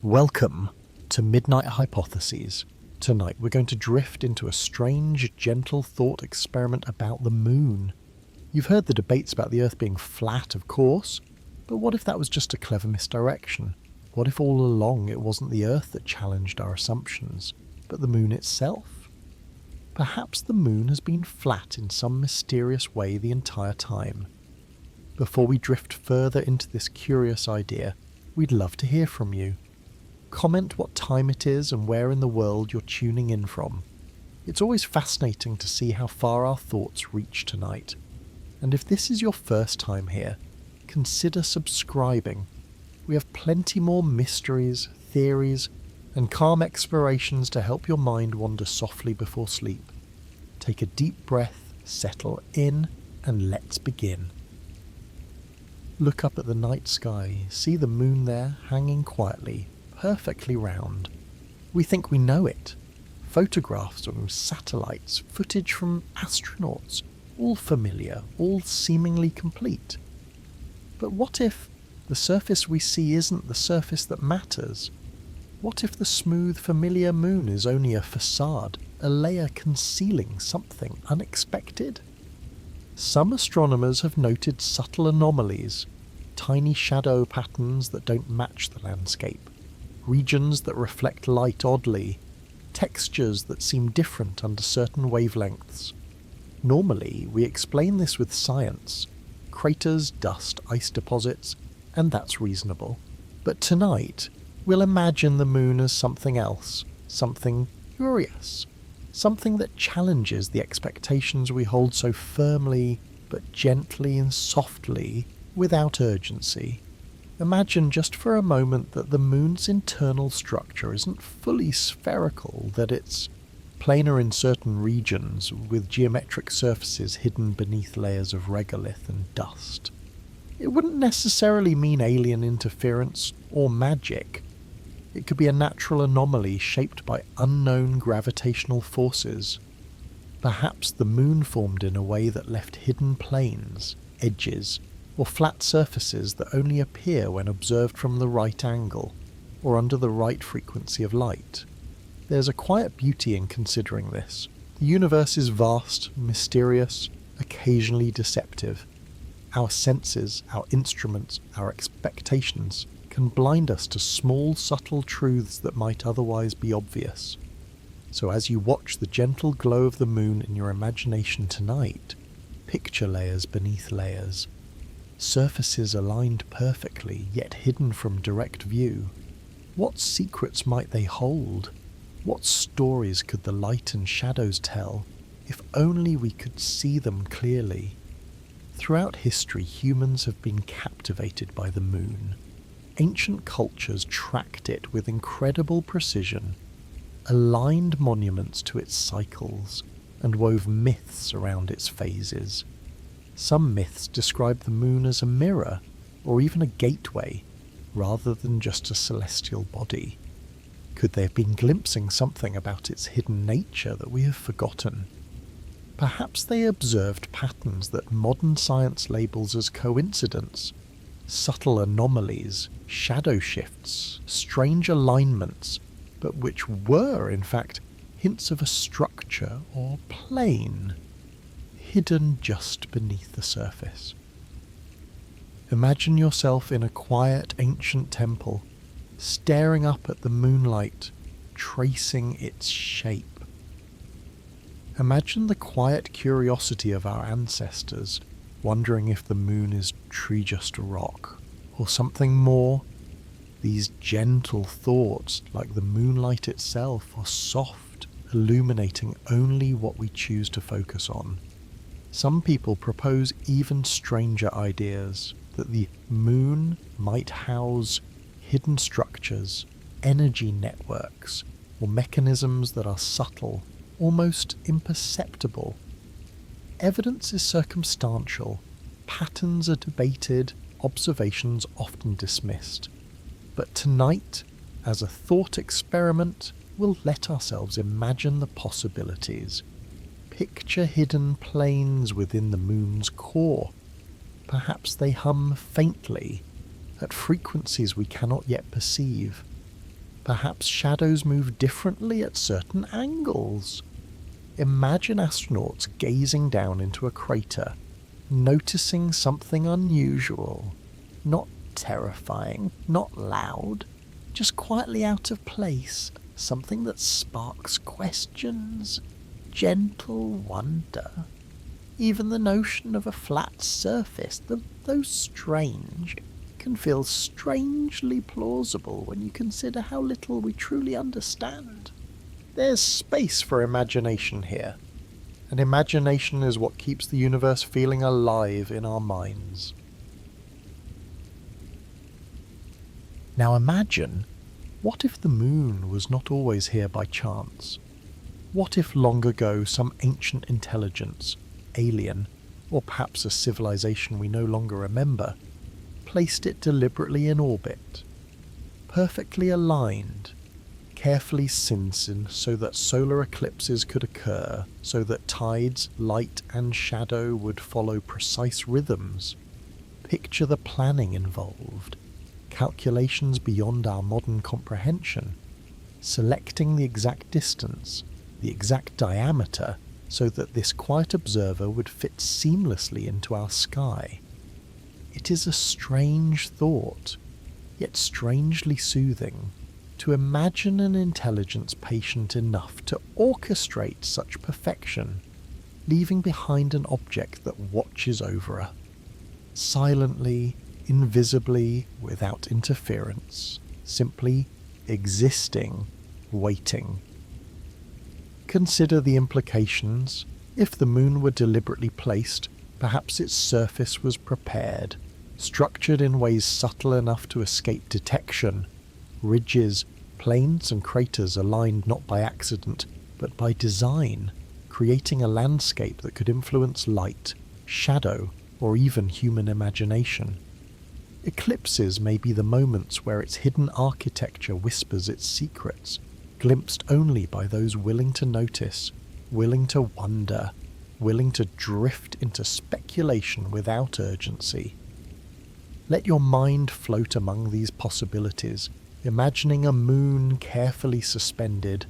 Welcome to Midnight Hypotheses. Tonight we're going to drift into a strange, gentle thought experiment about the moon. You've heard the debates about the Earth being flat, of course, but what if that was just a clever misdirection? What if all along it wasn't the Earth that challenged our assumptions, but the moon itself? Perhaps the moon has been flat in some mysterious way the entire time. Before we drift further into this curious idea, we'd love to hear from you. Comment what time it is and where in the world you're tuning in from. It's always fascinating to see how far our thoughts reach tonight. And if this is your first time here, consider subscribing. We have plenty more mysteries, theories, and calm explorations to help your mind wander softly before sleep. Take a deep breath, settle in, and let's begin. Look up at the night sky, see the moon there hanging quietly, perfectly round. We think we know it. Photographs from satellites, footage from astronauts, all familiar, all seemingly complete. But what if the surface we see isn't the surface that matters? What if the smooth, familiar moon is only a facade, a layer concealing something unexpected? Some astronomers have noted subtle anomalies, tiny shadow patterns that don't match the landscape, regions that reflect light oddly, textures that seem different under certain wavelengths. Normally, we explain this with science, craters, dust, ice deposits, and that's reasonable. But tonight, we'll imagine the moon as something else, something curious, something that challenges the expectations we hold so firmly, but gently and softly, without urgency. Imagine just for a moment that the moon's internal structure isn't fully spherical, that it's planar in certain regions, with geometric surfaces hidden beneath layers of regolith and dust. It wouldn't necessarily mean alien interference or magic. It could be a natural anomaly shaped by unknown gravitational forces. Perhaps the moon formed in a way that left hidden planes, edges, or flat surfaces that only appear when observed from the right angle, or under the right frequency of light. There's a quiet beauty in considering this. The universe is vast, mysterious, occasionally deceptive. Our senses, our instruments, our expectations can blind us to small, subtle truths that might otherwise be obvious. So as you watch the gentle glow of the moon in your imagination tonight, picture layers beneath layers. Surfaces aligned perfectly, yet hidden from direct view. What secrets might they hold? What stories could the light and shadows tell, if only we could see them clearly? Throughout history, humans have been captivated by the moon. Ancient cultures tracked it with incredible precision, aligned monuments to its cycles, and wove myths around its phases. Some myths describe the moon as a mirror, or even a gateway, rather than just a celestial body. Could they have been glimpsing something about its hidden nature that we have forgotten? Perhaps they observed patterns that modern science labels as coincidence, subtle anomalies, shadow shifts, strange alignments, but which were, in fact, hints of a structure or plane, hidden just beneath the surface. Imagine yourself in a quiet ancient temple, staring up at the moonlight, tracing its shape. Imagine the quiet curiosity of our ancestors, wondering if the moon is truly just a rock, or something more. These gentle thoughts, like the moonlight itself, are soft, illuminating only what we choose to focus on. Some people propose even stranger ideas, that the moon might house hidden structures, energy networks, or mechanisms that are subtle, almost imperceptible. Evidence is circumstantial, patterns are debated, observations often dismissed. But tonight, as a thought experiment, we'll let ourselves imagine the possibilities. Picture hidden planes within the moon's core. Perhaps they hum faintly, at frequencies we cannot yet perceive. Perhaps shadows move differently at certain angles. Imagine astronauts gazing down into a crater, noticing something unusual. Not terrifying, not loud, just quietly out of place. Something that sparks questions, gentle wonder. Even the notion of a flat surface, though strange, can feel strangely plausible when you consider how little we truly understand. There's space for imagination here, and imagination is what keeps the universe feeling alive in our minds. Now imagine, what if the moon was not always here by chance? What if long ago some ancient intelligence, alien, or perhaps a civilization we no longer remember, placed it deliberately in orbit, perfectly aligned, carefully synsin so that solar eclipses could occur, so that tides, light and shadow would follow precise rhythms. Picture the planning involved, calculations beyond our modern comprehension, selecting the exact distance, the exact diameter, so that this quiet observer would fit seamlessly into our sky. It is a strange thought, yet strangely soothing, to imagine an intelligence patient enough to orchestrate such perfection, leaving behind an object that watches over her, silently, invisibly, without interference, simply existing, waiting. Consider the implications. If the moon were deliberately placed, perhaps its surface was prepared, structured in ways subtle enough to escape detection. Ridges, plains and craters aligned not by accident, but by design, creating a landscape that could influence light, shadow, or even human imagination. Eclipses may be the moments where its hidden architecture whispers its secrets, glimpsed only by those willing to notice, willing to wonder, willing to drift into speculation without urgency. Let your mind float among these possibilities, imagining a moon carefully suspended,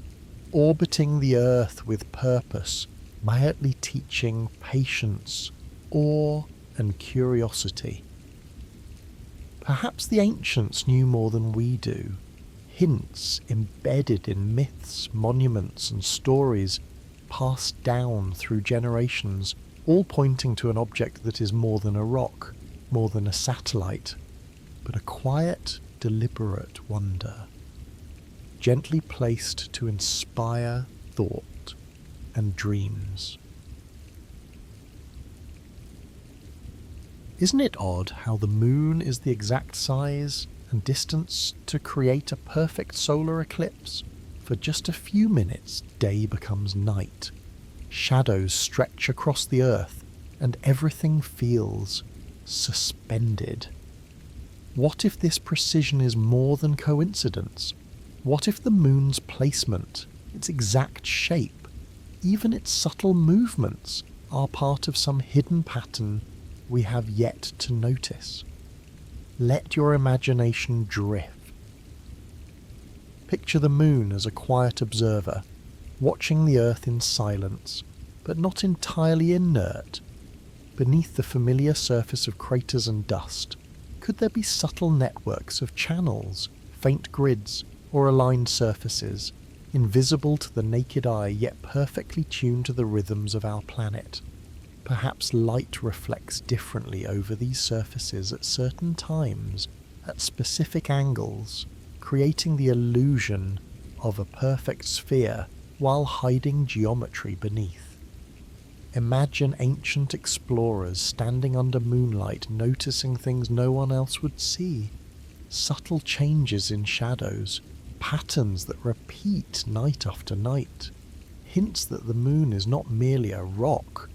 orbiting the Earth with purpose, mildly teaching patience, awe, and curiosity. Perhaps the ancients knew more than we do. Hints embedded in myths, monuments, and stories passed down through generations, all pointing to an object that is more than a rock, more than a satellite, but a quiet, deliberate wonder, gently placed to inspire thought and dreams. Isn't it odd how the moon is the exact size and distance to create a perfect solar eclipse? For just a few minutes, day becomes night. Shadows stretch across the earth, and everything feels suspended. What if this precision is more than coincidence? What if the moon's placement, its exact shape, even its subtle movements, are part of some hidden pattern we have yet to notice? Let your imagination drift. Picture the moon as a quiet observer, watching the earth in silence, but not entirely inert. Beneath the familiar surface of craters and dust, could there be subtle networks of channels, faint grids, or aligned surfaces, invisible to the naked eye yet perfectly tuned to the rhythms of our planet? Perhaps light reflects differently over these surfaces at certain times, at specific angles, creating the illusion of a perfect sphere while hiding geometry beneath. Imagine ancient explorers standing under moonlight noticing things no one else would see. Subtle changes in shadows, patterns that repeat night after night. Hints that the moon is not merely a rock,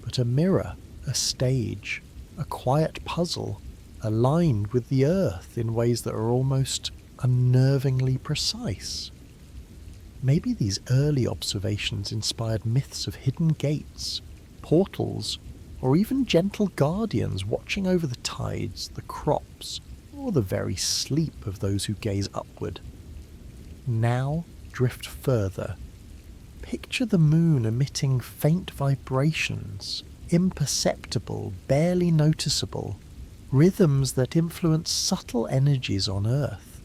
but a mirror, a stage, a quiet puzzle, aligned with the earth in ways that are almost unnervingly precise. Maybe these early observations inspired myths of hidden gates, portals, or even gentle guardians watching over the tides, the crops, or the very sleep of those who gaze upward. Now drift further. Picture the moon emitting faint vibrations, imperceptible, barely noticeable, rhythms that influence subtle energies on Earth.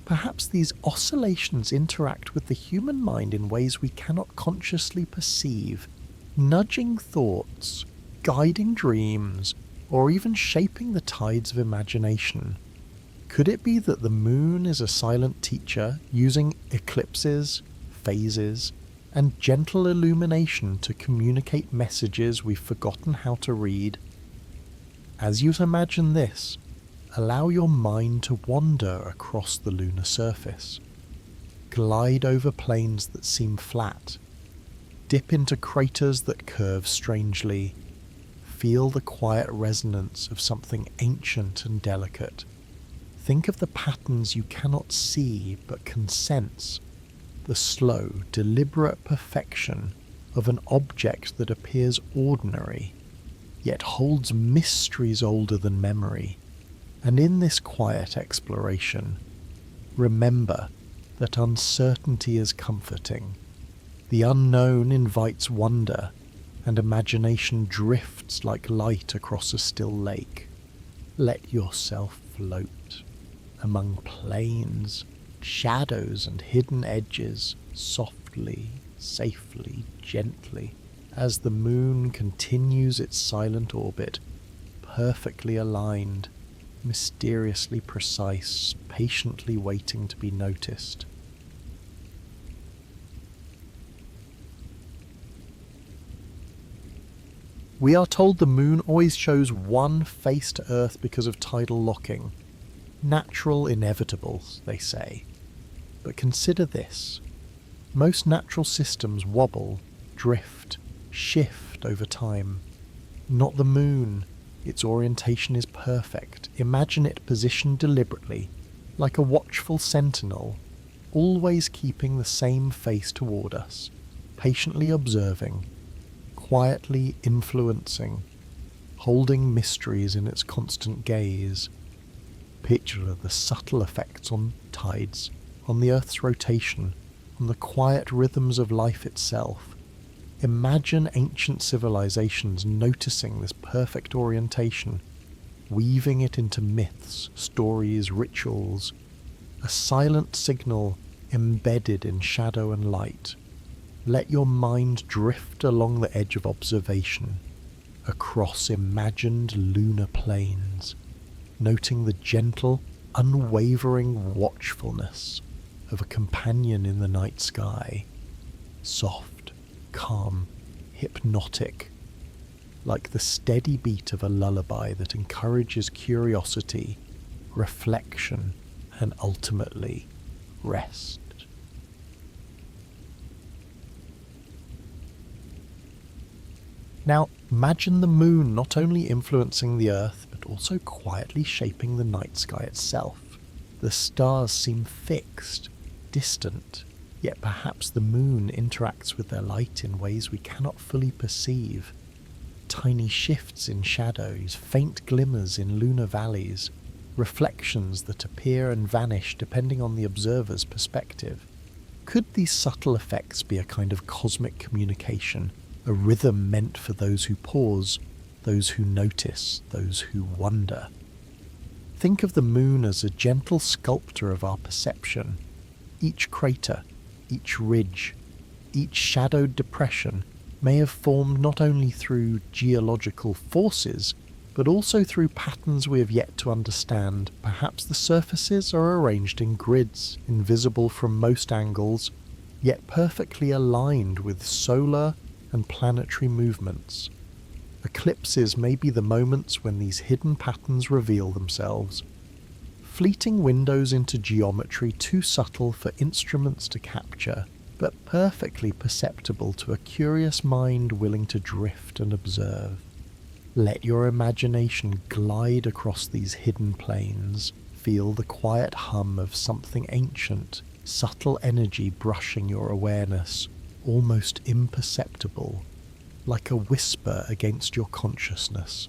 Perhaps these oscillations interact with the human mind in ways we cannot consciously perceive, nudging thoughts, guiding dreams, or even shaping the tides of imagination. Could it be that the moon is a silent teacher using eclipses, phases, and gentle illumination to communicate messages we've forgotten how to read? As you imagine this, allow your mind to wander across the lunar surface. Glide over plains that seem flat. Dip into craters that curve strangely. Feel the quiet resonance of something ancient and delicate. Think of the patterns you cannot see but can sense. The slow, deliberate perfection of an object that appears ordinary, yet holds mysteries older than memory. And in this quiet exploration, remember that uncertainty is comforting. The unknown invites wonder, and imagination drifts like light across a still lake. Let yourself float among plains, shadows and hidden edges, softly, safely, gently, as the moon continues its silent orbit, perfectly aligned, mysteriously precise, patiently waiting to be noticed. We are told the moon always shows one face to Earth because of tidal locking. Natural inevitables, they say. But consider this. Most natural systems wobble, drift, shift over time. Not the moon. Its orientation is perfect. Imagine it positioned deliberately, like a watchful sentinel, always keeping the same face toward us, patiently observing, quietly influencing, holding mysteries in its constant gaze. Picture the subtle effects on tides, on the Earth's rotation, on the quiet rhythms of life itself. Imagine ancient civilizations noticing this perfect orientation, weaving it into myths, stories, rituals, a silent signal embedded in shadow and light. Let your mind drift along the edge of observation, across imagined lunar plains, noting the gentle, unwavering watchfulness of a companion in the night sky, soft, calm, hypnotic, like the steady beat of a lullaby that encourages curiosity, reflection, and ultimately rest. Now, imagine the moon not only influencing the Earth, but also quietly shaping the night sky itself. The stars seem fixed, distant, yet perhaps the moon interacts with their light in ways we cannot fully perceive. Tiny shifts in shadows, faint glimmers in lunar valleys, reflections that appear and vanish depending on the observer's perspective. Could these subtle effects be a kind of cosmic communication, a rhythm meant for those who pause, those who notice, those who wonder? Think of the moon as a gentle sculptor of our perception. Each crater, each ridge, each shadowed depression may have formed not only through geological forces, but also through patterns we have yet to understand. Perhaps the surfaces are arranged in grids, invisible from most angles, yet perfectly aligned with solar and planetary movements. Eclipses may be the moments when these hidden patterns reveal themselves. Fleeting windows into geometry too subtle for instruments to capture, but perfectly perceptible to a curious mind willing to drift and observe. Let your imagination glide across these hidden plains. Feel the quiet hum of something ancient, subtle energy brushing your awareness, almost imperceptible, like a whisper against your consciousness.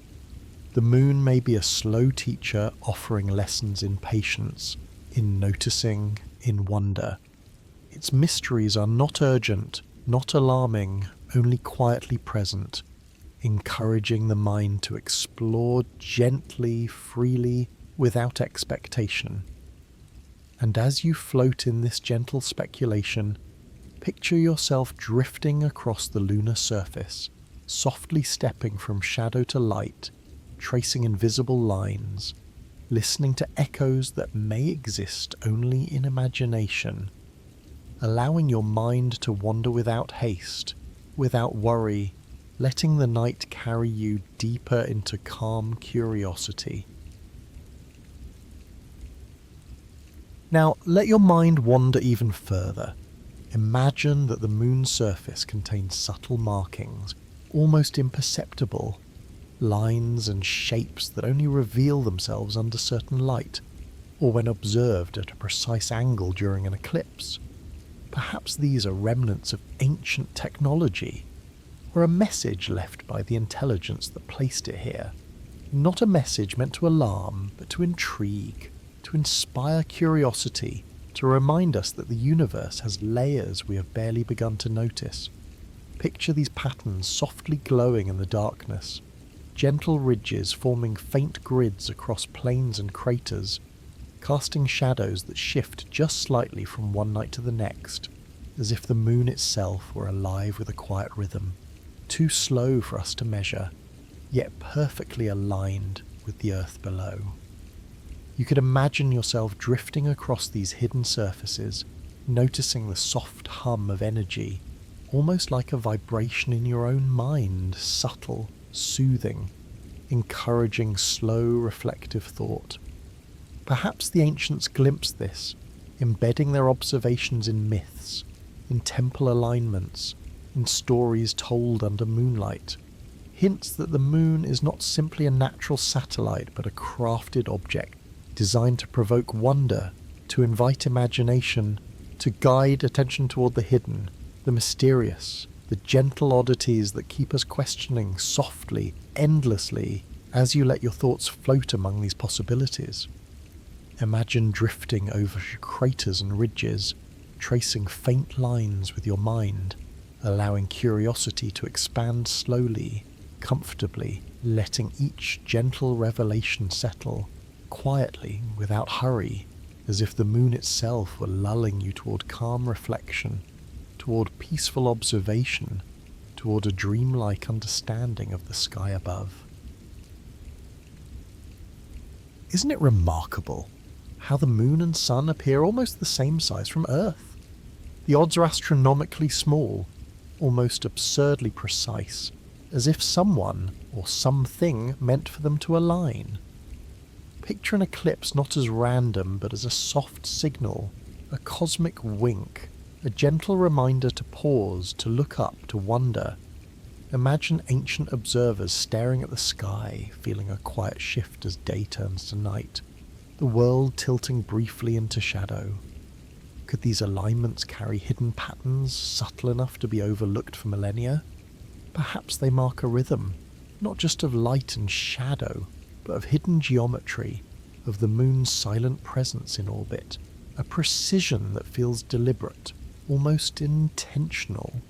The moon may be a slow teacher offering lessons in patience, in noticing, in wonder. Its mysteries are not urgent, not alarming, only quietly present, encouraging the mind to explore gently, freely, without expectation. And as you float in this gentle speculation, picture yourself drifting across the lunar surface, softly stepping from shadow to light, tracing invisible lines, listening to echoes that may exist only in imagination, allowing your mind to wander without haste, without worry, letting the night carry you deeper into calm curiosity. Now, let your mind wander even further. Imagine that the moon's surface contains subtle markings, almost imperceptible, lines and shapes that only reveal themselves under certain light, or when observed at a precise angle during an eclipse. Perhaps these are remnants of ancient technology, or a message left by the intelligence that placed it here. Not a message meant to alarm, but to intrigue, to inspire curiosity, to remind us that the universe has layers we have barely begun to notice. Picture these patterns softly glowing in the darkness, gentle ridges forming faint grids across plains and craters, casting shadows that shift just slightly from one night to the next, as if the moon itself were alive with a quiet rhythm, too slow for us to measure, yet perfectly aligned with the earth below. You could imagine yourself drifting across these hidden surfaces, noticing the soft hum of energy, almost like a vibration in your own mind, subtle, soothing, encouraging slow, reflective thought. Perhaps the ancients glimpsed this, embedding their observations in myths, in temple alignments, in stories told under moonlight. Hints that the moon is not simply a natural satellite but a crafted object, designed to provoke wonder, to invite imagination, to guide attention toward the hidden, the mysterious, the gentle oddities that keep us questioning softly, endlessly, as you let your thoughts float among these possibilities. Imagine drifting over craters and ridges, tracing faint lines with your mind, allowing curiosity to expand slowly, comfortably, letting each gentle revelation settle, quietly, without hurry, as if the moon itself were lulling you toward calm reflection, toward peaceful observation, toward a dreamlike understanding of the sky above. Isn't it remarkable how the moon and sun appear almost the same size from Earth? The odds are astronomically small, almost absurdly precise, as if someone or something meant for them to align. Picture an eclipse not as random but as a soft signal, a cosmic wink, a gentle reminder to pause, to look up, to wonder. Imagine ancient observers staring at the sky, feeling a quiet shift as day turns to night, the world tilting briefly into shadow. Could these alignments carry hidden patterns, subtle enough to be overlooked for millennia? Perhaps they mark a rhythm, not just of light and shadow, but of hidden geometry, of the moon's silent presence in orbit, a precision that feels deliberate, almost intentional.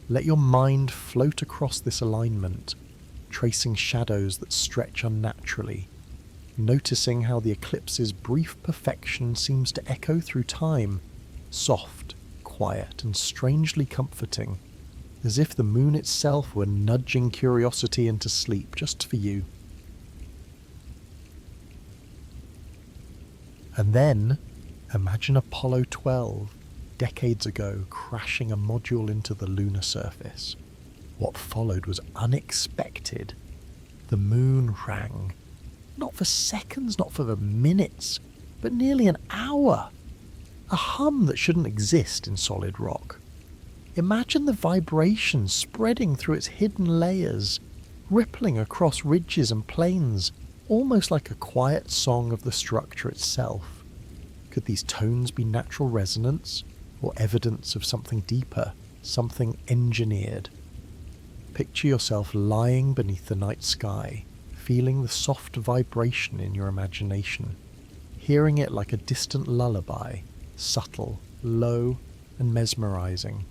Let your mind float across this alignment, tracing shadows that stretch unnaturally, noticing how the eclipse's brief perfection seems to echo through time, soft, quiet, and strangely comforting, as if the moon itself were nudging curiosity into sleep just for you. And then, imagine Apollo 12, decades ago, crashing a module into the lunar surface. What followed was unexpected. The moon rang, not for seconds, not for minutes, but nearly an hour. A hum that shouldn't exist in solid rock. Imagine the vibration spreading through its hidden layers, rippling across ridges and plains, almost like a quiet song of the structure itself. Could these tones be natural resonance, or evidence of something deeper, something engineered? Picture yourself lying beneath the night sky, feeling the soft vibration in your imagination, hearing it like a distant lullaby, subtle, low, and mesmerizing.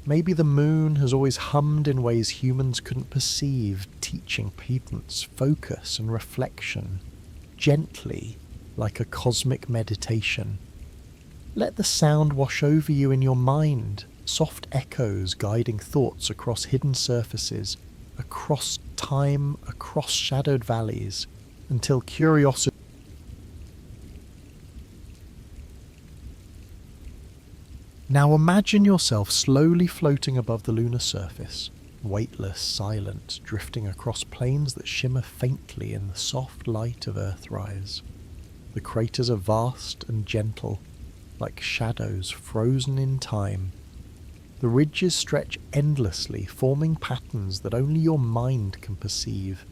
Maybe the moon has always hummed in ways humans couldn't perceive, teaching patience, focus and reflection, gently, like a cosmic meditation. Let the sound wash over you in your mind, soft echoes guiding thoughts across hidden surfaces, across time, across shadowed valleys, until curiosity. Now imagine yourself slowly floating above the lunar surface, weightless, silent, drifting across plains that shimmer faintly in the soft light of Earthrise. The craters are vast and gentle, like shadows frozen in time. The ridges stretch endlessly, forming patterns that only your mind can perceive.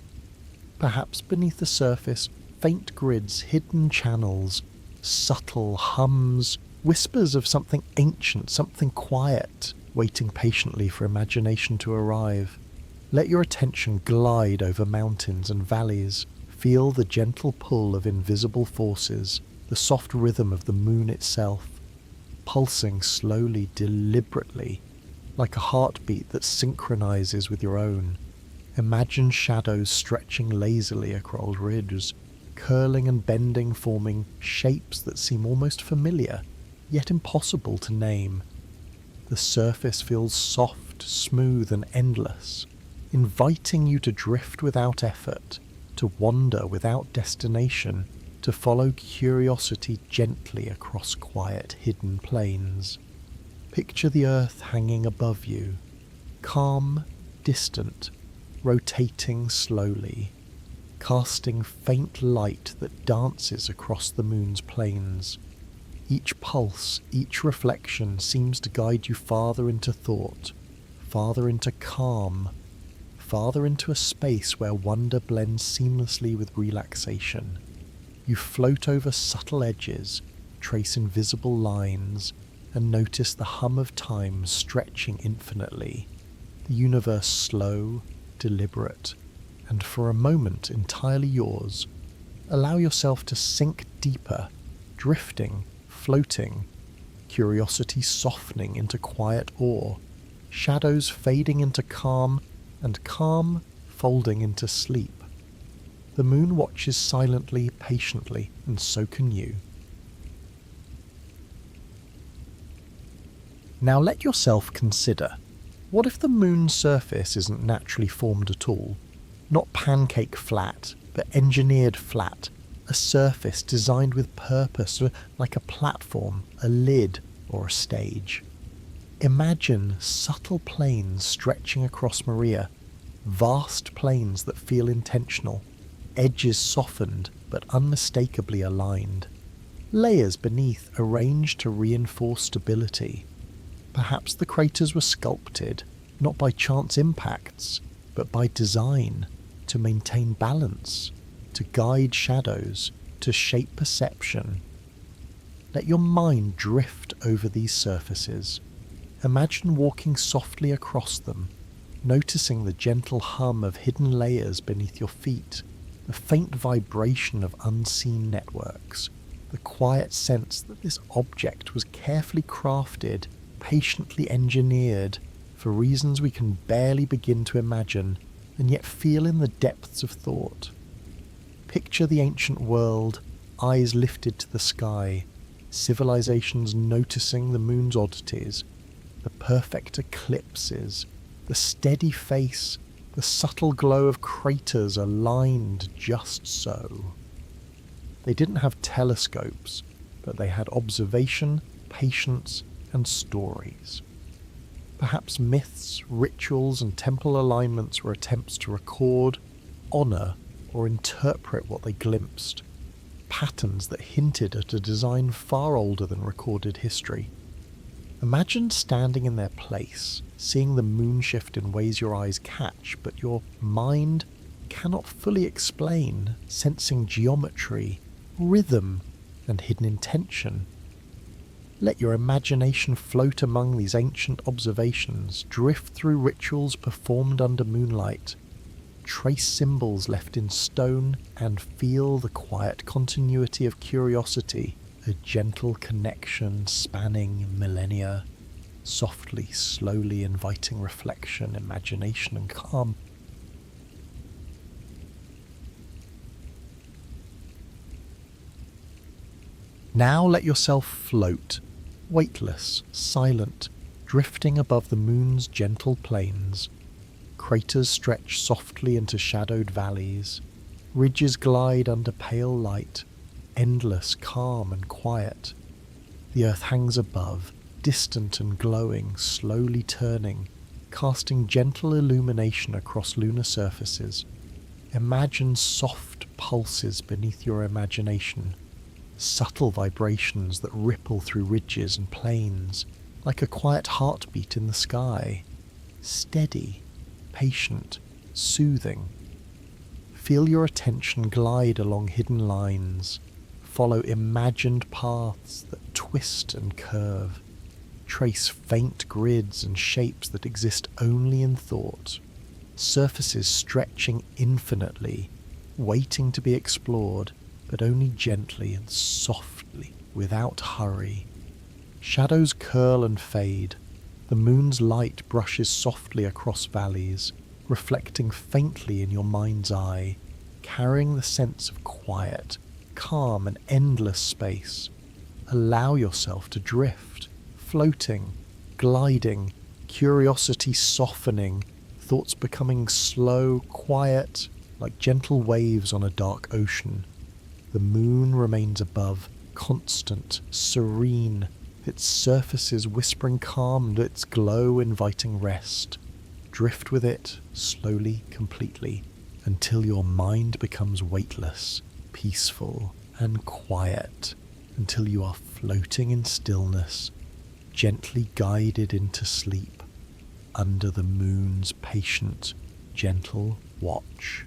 Perhaps beneath the surface, faint grids, hidden channels, subtle hums, whispers of something ancient, something quiet, waiting patiently for imagination to arrive. Let your attention glide over mountains and valleys. Feel the gentle pull of invisible forces, the soft rhythm of the moon itself, pulsing slowly, deliberately, like a heartbeat that synchronizes with your own. Imagine shadows stretching lazily across ridges, curling and bending, forming shapes that seem almost familiar, yet impossible to name. The surface feels soft, smooth and endless, inviting you to drift without effort, to wander without destination, to follow curiosity gently across quiet, hidden plains. Picture the earth hanging above you, calm, distant, rotating slowly, casting faint light that dances across the moon's plains. Each pulse, each reflection seems to guide you farther into thought, farther into calm, farther into a space where wonder blends seamlessly with relaxation. You float over subtle edges, trace invisible lines, and notice the hum of time stretching infinitely, the universe slow, deliberate, and for a moment entirely yours. Allow yourself to sink deeper, drifting, floating, curiosity softening into quiet awe, shadows fading into calm, and calm folding into sleep. The moon watches silently, patiently, and so can you. Now let yourself consider, what if the moon's surface isn't naturally formed at all? Not pancake flat, but engineered flat, a surface designed with purpose, like a platform, a lid, or a stage. Imagine subtle plains stretching across Maria, vast plains that feel intentional, edges softened but unmistakably aligned, layers beneath arranged to reinforce stability. Perhaps the craters were sculpted, not by chance impacts, but by design, to maintain balance, to guide shadows, to shape perception. Let your mind drift over these surfaces. Imagine walking softly across them, noticing the gentle hum of hidden layers beneath your feet, the faint vibration of unseen networks, the quiet sense that this object was carefully crafted, patiently engineered, for reasons we can barely begin to imagine, and yet feel in the depths of thought. Picture the ancient world, eyes lifted to the sky, civilizations noticing the moon's oddities, the perfect eclipses, the steady face, the subtle glow of craters aligned just so. They didn't have telescopes, but they had observation, patience, and stories. Perhaps myths, rituals, and temple alignments were attempts to record, honor, or interpret what they glimpsed, patterns that hinted at a design far older than recorded history. Imagine standing in their place, seeing the moon shift in ways your eyes catch, but your mind cannot fully explain, sensing geometry, rhythm, and hidden intention. Let your imagination float among these ancient observations, drift through rituals performed under moonlight, trace symbols left in stone, and feel the quiet continuity of curiosity a gentle connection spanning millennia, softly, slowly inviting reflection, imagination, and calm. Now let yourself float, weightless, silent, drifting above the moon's gentle plains. Craters stretch softly into shadowed valleys. Ridges glide under pale light, endless, calm and quiet. The earth hangs above, distant and glowing, slowly turning, casting gentle illumination across lunar surfaces. Imagine soft pulses beneath your imagination, subtle vibrations that ripple through ridges and plains, like a quiet heartbeat in the sky. Steady, patient, soothing. Feel your attention glide along hidden lines. Follow imagined paths that twist and curve. Trace faint grids and shapes that exist only in thought. Surfaces stretching infinitely, waiting to be explored, but only gently and softly, without hurry. Shadows curl and fade. The moon's light brushes softly across valleys, reflecting faintly in your mind's eye, carrying the sense of quiet, calm and endless space. Allow yourself to drift, floating, gliding, curiosity softening, thoughts becoming slow, quiet, like gentle waves on a dark ocean. The moon remains above, constant, serene, its surfaces whispering calm and its glow inviting rest. Drift with it, slowly, completely, until your mind becomes weightless, peaceful, and quiet, until you are floating in stillness, gently guided into sleep, under the moon's patient, gentle watch.